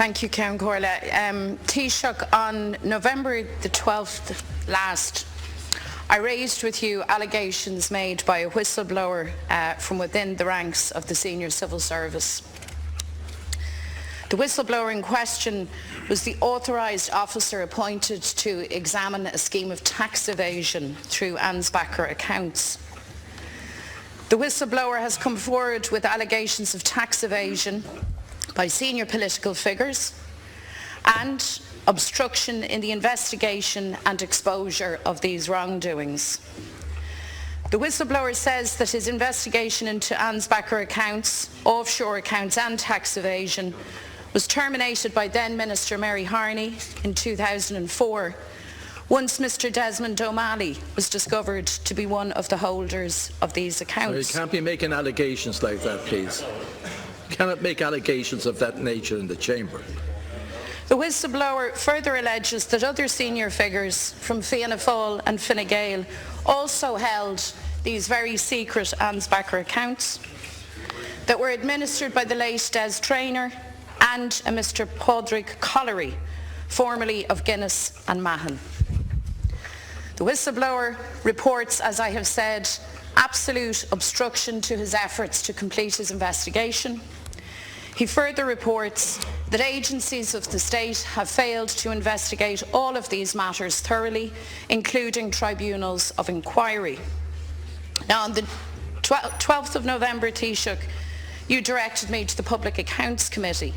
Thank you, Count Corla. Taoiseach, on November the 12th last, I raised with you allegations made by a whistleblower from within the ranks of the senior civil service. The whistleblower in question was the authorised officer appointed to examine a scheme of tax evasion through Ansbacher accounts. The whistleblower has come forward with allegations of tax evasion by senior political figures and obstruction in the investigation and exposure of these wrongdoings. The whistleblower says that his investigation into Ansbacher accounts, offshore accounts and tax evasion was terminated by then Minister Mary Harney in 2004, once Mr Desmond O'Malley was discovered to be one of the holders of these accounts. You can't be making allegations like that, please. You cannot make allegations of that nature in the chamber. The whistleblower further alleges that other senior figures from Féin and Fine Gael also held these very secret Ansbacher accounts that were administered by the late Des Traynor and a Mr Padraig Collery, formerly of Guinness and Mahon. The whistleblower reports, as I have said, absolute obstruction to his efforts to complete his investigation. He further reports that agencies of the state have failed to investigate all of these matters thoroughly, including tribunals of inquiry. Now, on the 12th of November, Taoiseach, you directed me to the Public Accounts Committee.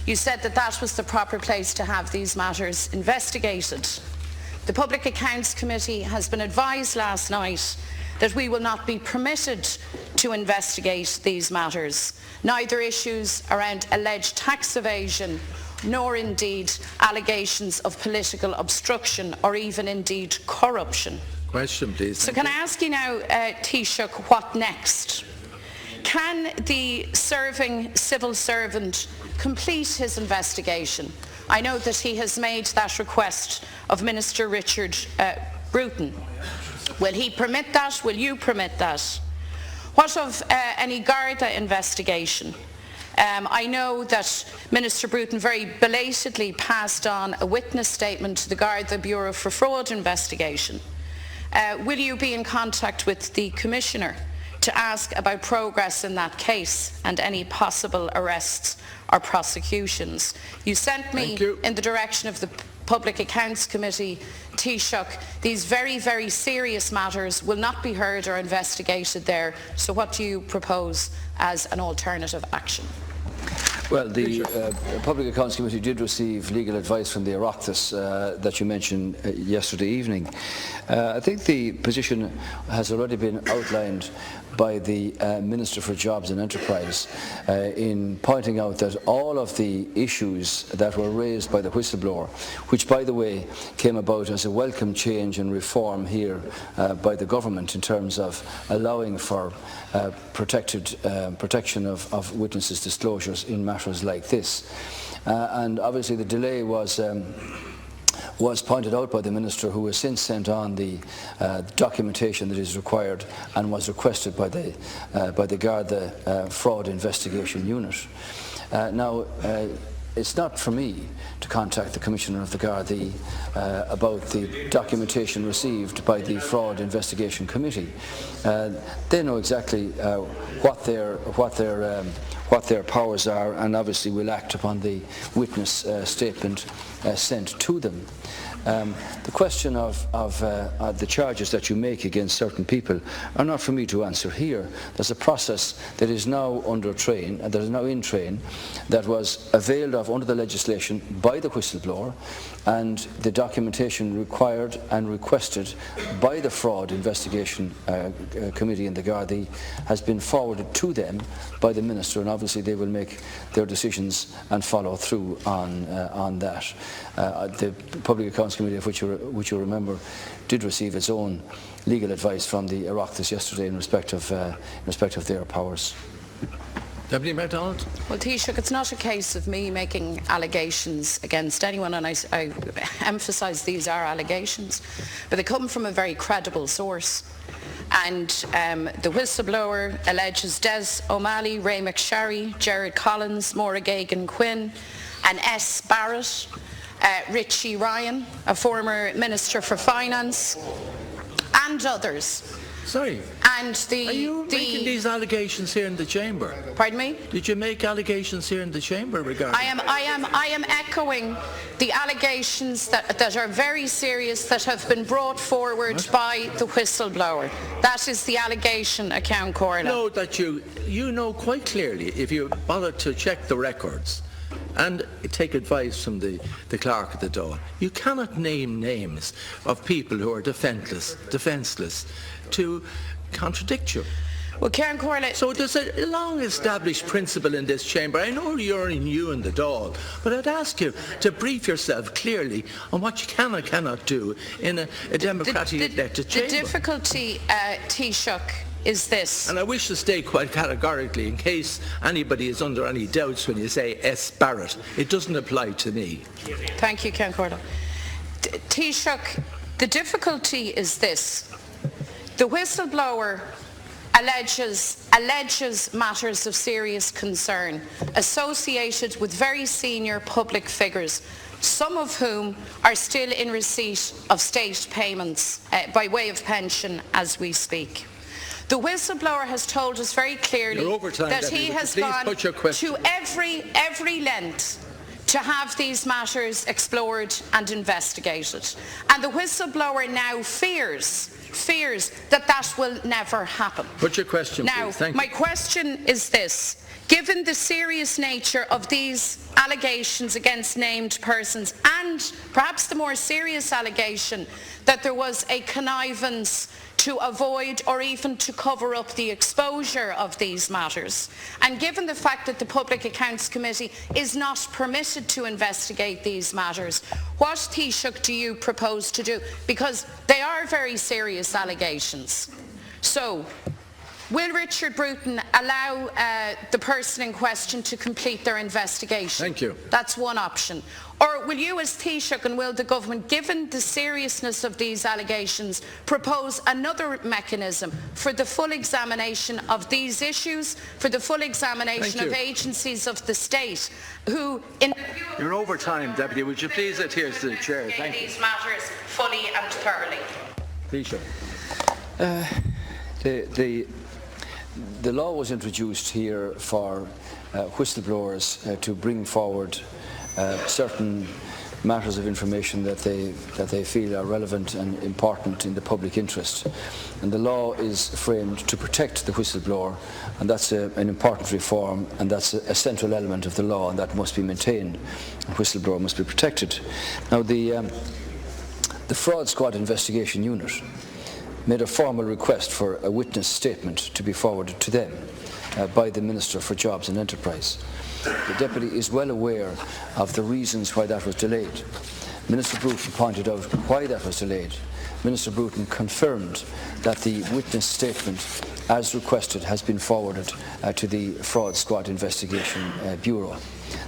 You said that that was the proper place to have these matters investigated. The Public Accounts Committee has been advised last night that we will not be permitted to investigate these matters, neither issues around alleged tax evasion, nor indeed allegations of political obstruction or even indeed corruption. Question, please. So can I ask you now, Taoiseach, what next? Can the serving civil servant complete his investigation? I know that he has made that request of Minister Richard Bruton. Will he permit that? Will you permit that? What of any Garda investigation? I know that Minister Bruton very belatedly passed on a witness statement to the Garda Bureau for Fraud investigation. Will you be in contact with the Commissioner to ask about progress in that case and any possible arrests or prosecutions? You sent me in the direction of the Public Accounts Committee, Taoiseach. These very, very serious matters will not be heard or investigated there. So what do you propose as an alternative action? Well, the Public Accounts Committee did receive legal advice from the Oireachtas that you mentioned yesterday evening. I think the position has already been outlined by the Minister for Jobs and Enterprise in pointing out that all of the issues that were raised by the whistleblower, which by the way came about as a welcome change and reform here by the government in terms of allowing for protection of witnesses' disclosures in matters like this. And obviously the delay was pointed out by the Minister, who has since sent on the documentation that is required and was requested by the Garda Fraud Investigation Unit. Now, it's not for me to contact the Commissioner of the Garda about the documentation received by the Fraud Investigation Committee. They know exactly what their powers are, and obviously will act upon the witness statement sent to them. The question of the charges that you make against certain people are not for me to answer here. There's a process that is now under train, that is now in train, that was availed of under the legislation by the whistleblower, and the documentation required and requested by the Fraud Investigation Committee in the Gardaí has been forwarded to them by the Minister, and obviously they will make their decisions and follow through on that. The Public Accounts Committee, of which you remember, did receive its own legal advice from the Oireachtas yesterday in respect of their powers. Deputy McDonald. Well, Taoiseach, it's not a case of me making allegations against anyone, and I emphasise these are allegations, but they come from a very credible source. And the whistleblower alleges Des O'Malley, Ray McSharry, Gerard Collins, Maura Gagan Quinn and S. Barrett, Richie Ryan, a former Minister for Finance, and others. Sorry. And Are you making these allegations here in the chamber? Pardon me? Did you make allegations here in the chamber regarding? I am echoing the allegations that are very serious that have been brought forward by the whistleblower. That is the allegation, Count Corla. No, that you know quite clearly, if you bother to check the records and take advice from the clerk at the door, you cannot name names of people who are defenceless to contradict you. Well, Count Corla... So there's a long-established principle in this chamber. I know you're new in the Dáil, but I'd ask you to brief yourself clearly on what you can and cannot do in a democratically elected chamber. The difficulty, Taoiseach, is this. And I wish to state quite categorically, in case anybody is under any doubts when you say S. Barrett, it doesn't apply to me. Thank you, Count Corla. Taoiseach, the difficulty is this. The whistleblower alleges matters of serious concern associated with very senior public figures, some of whom are still in receipt of state payments by way of pension as we speak. The whistleblower has told us very clearly that he has gone to every length to have these matters explored and investigated. And the whistleblower now fears that will never happen. Put your question, now, please. Thank you. My question is this. Given the serious nature of these allegations against named persons and perhaps the more serious allegation that there was a connivance to avoid or even to cover up the exposure of these matters, and given the fact that the Public Accounts Committee is not permitted to investigate these matters, what, Taoiseach, do you propose to do? Because they are very serious allegations. So, will Richard Bruton allow the person in question to complete their investigation? Thank you. That's one option. Or will you, as Taoiseach, and will the government, given the seriousness of these allegations, propose another mechanism for the full examination of these issues, for the full examination of agencies of the state who... You're over time, Deputy. Would you please adhere to the chair? Thank you. These matters fully and thoroughly. Taoiseach. The law was introduced here for whistleblowers to bring forward certain matters of information that they feel are relevant and important in the public interest. And the law is framed to protect the whistleblower, and that's an important reform, and that's a central element of the law, and that must be maintained. The whistleblower must be protected. Now, the Fraud Squad Investigation Unit made a formal request for a witness statement to be forwarded to them by the Minister for Jobs and Enterprise. The Deputy is well aware of the reasons why that was delayed. Minister Bruton pointed out why that was delayed. Minister Bruton confirmed that the witness statement, as requested, has been forwarded to the Fraud Squad Investigation Bureau.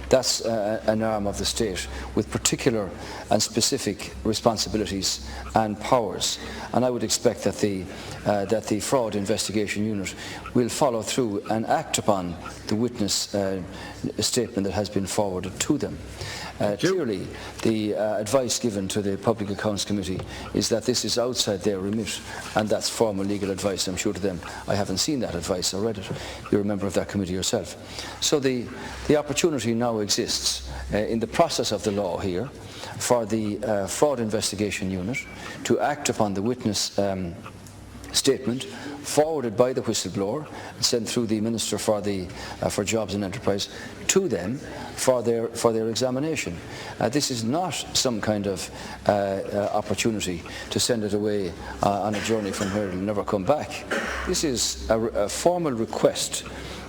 That's an arm of the state with particular and specific responsibilities and powers, and I would expect that the Fraud Investigation Unit will follow through and act upon the witness statement that has been forwarded to them. Clearly, the advice given to the Public Accounts Committee is that this is outside their remit, and that's formal legal advice, I'm sure, to them. I haven't seen that advice or read it. You're a member of that committee yourself. So the opportunity now exists in the process of the law here for the Fraud Investigation Unit to act upon the witness statement forwarded by the whistleblower and sent through the Minister for Jobs and Enterprise to them for their examination. This is not some kind of opportunity to send it away on a journey from where it will never come back. This is a formal request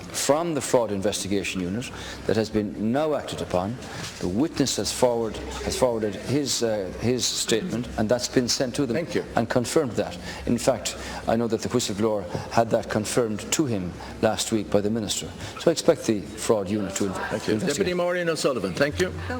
from the Fraud Investigation Unit that has been now acted upon. The witness has forwarded his statement, and that's been sent to them. Thank you. And confirmed that. In fact, I know that the whistleblower had that confirmed to him last week by the Minister. So I expect the Fraud Unit to investigate. Deputy Maureen O'Sullivan, thank you. No.